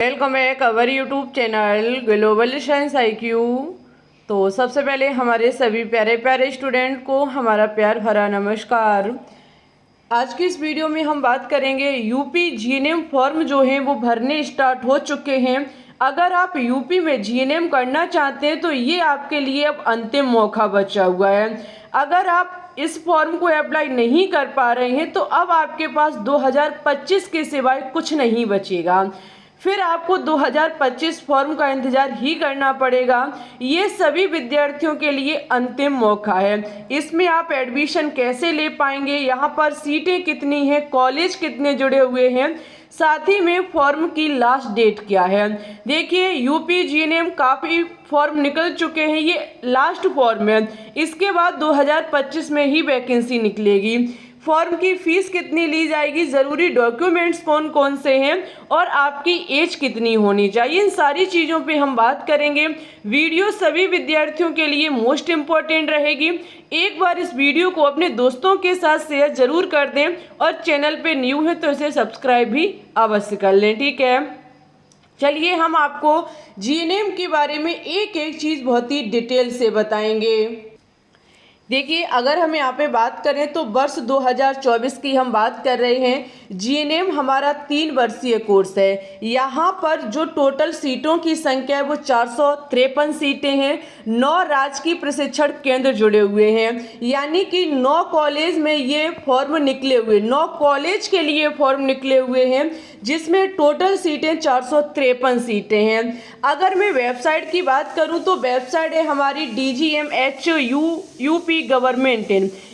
Welcome back our YouTube channel global science IQ। तो सबसे पहले हमारे सभी प्यारे प्यारे स्टूडेंट को हमारा प्यार भरा नमस्कार। आज की इस वीडियो में हम बात करेंगे यूपी GNM फॉर्म जो है वो भरने स्टार्ट हो चुके हैं। अगर आप यूपी में GNM करना चाहते हैं तो ये आपके लिए अब अंतिम मौका बचा हुआ है। अगर आप इस फॉर्म को अप्लाई नहीं कर पा रहे हैं तो अब आपके पास 2025 के सिवाय कुछ नहीं बचेगा। फिर आपको 2025 फॉर्म का इंतजार ही करना पड़ेगा। ये सभी विद्यार्थियों के लिए अंतिम मौका है। इसमें आप एडमिशन कैसे ले पाएंगे, यहाँ पर सीटें कितनी हैं, कॉलेज कितने जुड़े हुए हैं, साथ ही में फॉर्म की लास्ट डेट क्या है। देखिए यूपी GNM काफ़ी फॉर्म निकल चुके हैं, ये लास्ट फॉर्म है। इसके बाद 2025 में ही वैकेंसी निकलेगी। फॉर्म की फीस कितनी ली जाएगी, ज़रूरी डॉक्यूमेंट्स कौन कौन से हैं और आपकी एज कितनी होनी चाहिए, इन सारी चीज़ों पे हम बात करेंगे। वीडियो सभी विद्यार्थियों के लिए मोस्ट इम्पॉर्टेंट रहेगी। एक बार इस वीडियो को अपने दोस्तों के साथ शेयर ज़रूर कर दें और चैनल पे न्यू है तो इसे सब्सक्राइब भी अवश्य कर लें, ठीक है। चलिए हम आपको GNM के बारे में एक एक चीज़ बहुत ही डिटेल से बताएंगे। देखिए अगर हम यहाँ पे बात करें तो वर्ष 2024 की हम बात कर रहे हैं। GNM हमारा 3 वर्षीय कोर्स है। यहाँ पर जो टोटल सीटों की संख्या है वो 453 सीटें हैं। 9 राजकीय प्रशिक्षण केंद्र जुड़े हुए हैं, यानी कि 9 कॉलेज में ये फॉर्म निकले हुए, 9 कॉलेज के लिए फॉर्म निकले हुए हैं, जिसमें टोटल सीटें 453 सीटें हैं। अगर मैं वेबसाइट की बात करूं तो वेबसाइट है हमारी DGMHU गवर्नमेंट।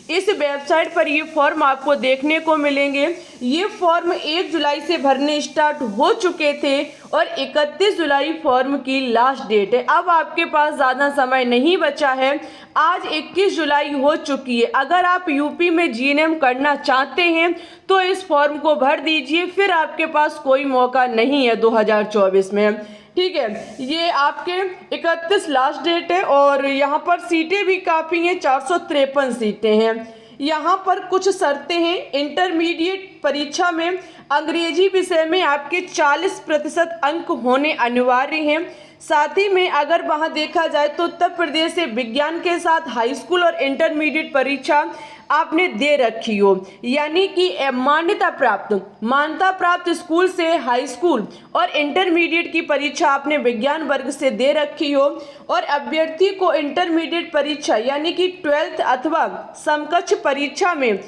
इस वेबसाइट पर ये फॉर्म आपको देखने को मिलेंगे। ये फॉर्म 1 जुलाई से भरने स्टार्ट हो चुके थे और 31 जुलाई फॉर्म की लास्ट डेट है। अब आपके पास ज़्यादा समय नहीं बचा है। आज 21 जुलाई हो चुकी है। अगर आप यूपी में GNM करना चाहते हैं तो इस फॉर्म को भर दीजिए, फिर आपके पास कोई मौका नहीं है 2024 में, ठीक है। ये आपके 31 लास्ट डेट है और यहाँ पर सीटें भी काफ़ी हैं, 453 सीटें हैं। यहाँ पर कुछ शर्तें हैं। इंटरमीडिएट परीक्षा में अंग्रेजी विषय में आपके 40% अंक होने अनिवार्य हैं। साथ ही में अगर वहाँ देखा जाए तो उत्तर प्रदेश से विज्ञान के साथ हाई स्कूल और इंटरमीडिएट परीक्षा आपने दे रखी हो, यानी कि मान्यता प्राप्त स्कूल से हाई स्कूल और इंटरमीडिएट की परीक्षा आपने विज्ञान वर्ग से दे रखी हो और अभ्यर्थी को इंटरमीडिएट परीक्षा यानी कि 12th अथवा समकक्ष परीक्षा में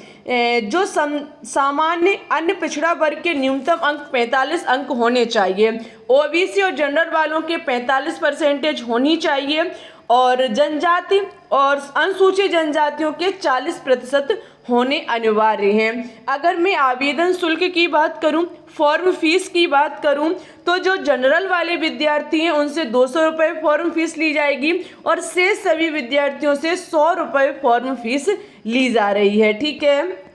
जो सामान्य अन्य पिछड़ा वर्ग के न्यूनतम अंक 45 अंक होने चाहिए। OBC और जनरल वालों के 45% होनी चाहिए और जनजाति और अनुसूचित जनजातियों के 40% होने अनिवार्य हैं। अगर मैं आवेदन शुल्क की बात करूं, फॉर्म फीस की बात करूं, तो जो जनरल वाले विद्यार्थी हैं उनसे 200 रुपये फॉर्म फीस ली जाएगी और शेष सभी विद्यार्थियों से 100 रुपये फॉर्म फीस ली जा रही है, ठीक है।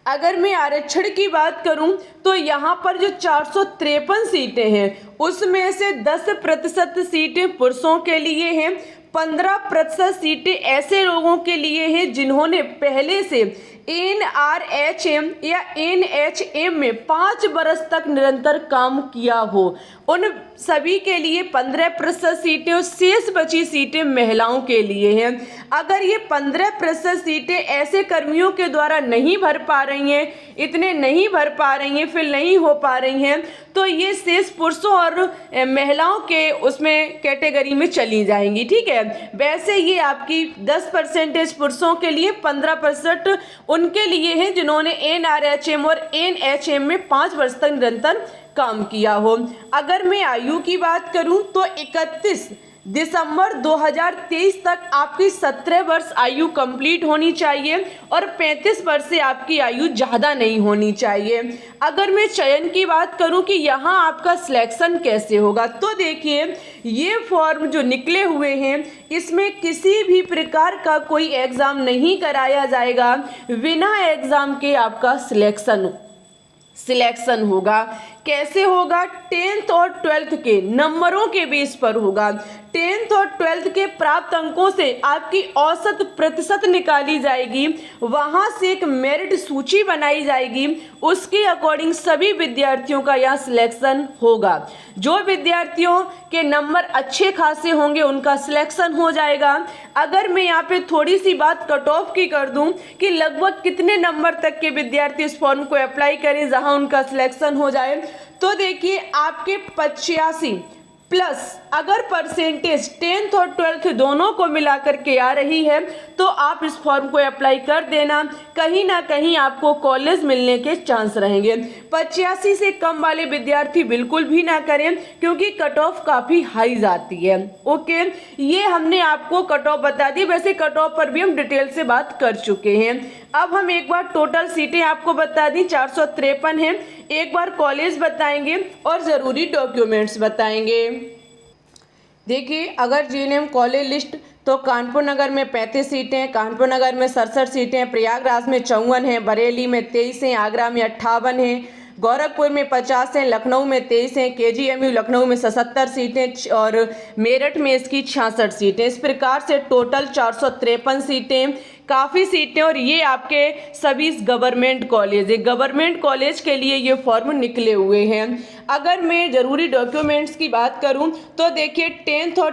अगर मैं आरक्षण की बात करूं तो यहाँ पर जो 453 सीटें हैं उसमें से 10% सीटें पुरुषों के लिए हैं, 15% सीटें ऐसे लोगों के लिए हैं जिन्होंने पहले से NRHM या NHM में 5 वर्ष तक निरंतर काम किया हो, उन सभी के लिए 15% सीटें और शेष बची सीटें महिलाओं के लिए हैं। अगर ये 15% सीटें ऐसे कर्मियों के द्वारा नहीं भर पा रही हैं, इतने नहीं भर पा रही हैं, फिर नहीं हो पा रही हैं, तो ये शेष पुरुषों और महिलाओं के उसमें कैटेगरी में चली जाएंगी, ठीक है। वैसे ये आपकी 10% पुरुषों के लिए, 15% उनके लिए हैं जिन्होंने NRHM और NHM में 5 वर्ष तक निरंतर काम किया हो। अगर मैं आयु की बात करूं तो 31 दिसंबर 2023 तक आपकी 17 वर्ष आयु कंप्लीट होनी चाहिए और 35 वर्ष से आपकी आयु ज़्यादा नहीं होनी चाहिए। अगर मैं चयन की बात करूं कि यहाँ आपका सिलेक्शन कैसे होगा, तो देखिए ये फॉर्म जो निकले हुए हैं इसमें किसी भी प्रकार का कोई एग्ज़ाम नहीं कराया जाएगा, बिना एग्ज़ाम के आपका सिलेक्शन होगा। कैसे होगा? 10th और 12th के नंबरों के बेस पर होगा। 10th और 12th के प्राप्त अंकों से आपकी औसत प्रतिशत निकाली जाएगी, वहां से एक मेरिट सूची बनाई जाएगी, उसके अकॉर्डिंग सभी विद्यार्थियों का यहाँ सिलेक्शन होगा। जो विद्यार्थियों के नंबर अच्छे खासे होंगे उनका सिलेक्शन हो जाएगा। अगर मैं यहाँ पे थोड़ी सी बात कट ऑफ की कर दूं कि लगभग कितने नंबर तक के विद्यार्थी इस फॉर्म को अप्लाई करें जहां उनका सिलेक्शन हो जाए, तो देखिए आपके 85 प्लस अगर परसेंटेज 10th और 12th दोनों को मिलाकर के आ रही है तो आप इस फॉर्म को अप्लाई कर देना, कहीं ना कहीं आपको कॉलेज मिलने के चांस रहेंगे। 85 से कम वाले विद्यार्थी बिल्कुल भी ना करें क्योंकि कट ऑफ काफ़ी हाई जाती है। ओके, ये हमने आपको कट ऑफ बता दी, वैसे कट ऑफ पर भी हम डिटेल से बात कर चुके हैं। अब हम एक बार टोटल सीटें आपको बता दी, 453 हैं। एक बार कॉलेज बताएंगे और ज़रूरी डॉक्यूमेंट्स बताएंगे। देखिए, अगर जीएनएम कॉलेज लिस्ट तो कानपुर नगर में 35 सीटें, कानपुर नगर में 67 सीटें, प्रयागराज में 54 हैं, बरेली में 23 हैं, आगरा में 58 हैं, गोरखपुर में 50 हैं, लखनऊ में 23 हैं, केजीएमयू लखनऊ में 77 सीटें और मेरठ में इसकी 66 सीटें। इस प्रकार से टोटल 453 सीटें, काफ़ी सीटें, और ये आपके सभी गवर्नमेंट कॉलेज है। गवर्नमेंट कॉलेज के लिए ये फॉर्म निकले हुए हैं। अगर मैं ज़रूरी डॉक्यूमेंट्स की बात करूं तो देखिए 10th और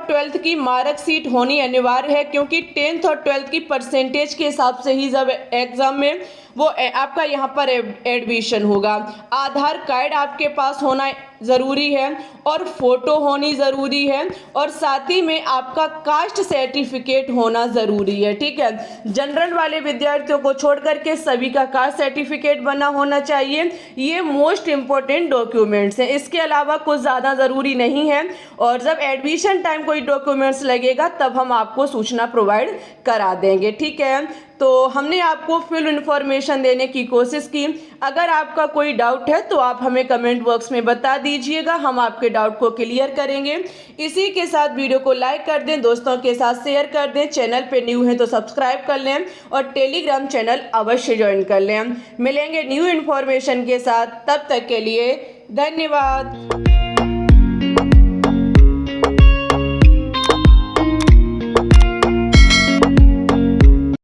12th की मार्कशीट होनी अनिवार्य है, क्योंकि 10th और 12th की परसेंटेज के हिसाब से ही जब एग्ज़ाम में वो आपका यहाँ पर एडमिशन होगा। आधार कार्ड आपके पास होना ज़रूरी है और फोटो होनी ज़रूरी है, और साथ ही में आपका कास्ट सर्टिफिकेट होना ज़रूरी है। ठीक है, जनरल वाले विद्यार्थियों को छोड़ करके सभी का कास्ट सर्टिफिकेट बना होना चाहिए। ये मोस्ट इम्पोर्टेंट डॉक्यूमेंट्स हैं, इसके अलावा कुछ ज़्यादा ज़रूरी नहीं है। और जब एडमिशन टाइम कोई डॉक्यूमेंट्स लगेगा तब हम आपको सूचना प्रोवाइड करा देंगे। ठीक है, तो हमने आपको फुल इन्फॉर्मेशन देने की कोशिश की। अगर आपका कोई डाउट है तो आप हमें कमेंट बॉक्स में बता दीजिएगा, हम आपके डाउट को क्लियर करेंगे। इसी के साथ वीडियो को लाइक कर दें, दोस्तों के साथ शेयर कर दें, चैनल पे न्यू हैं तो सब्सक्राइब कर लें और टेलीग्राम चैनल अवश्य ज्वाइन कर लें। मिलेंगे न्यू इन्फॉर्मेशन के साथ, तब तक के लिए धन्यवाद।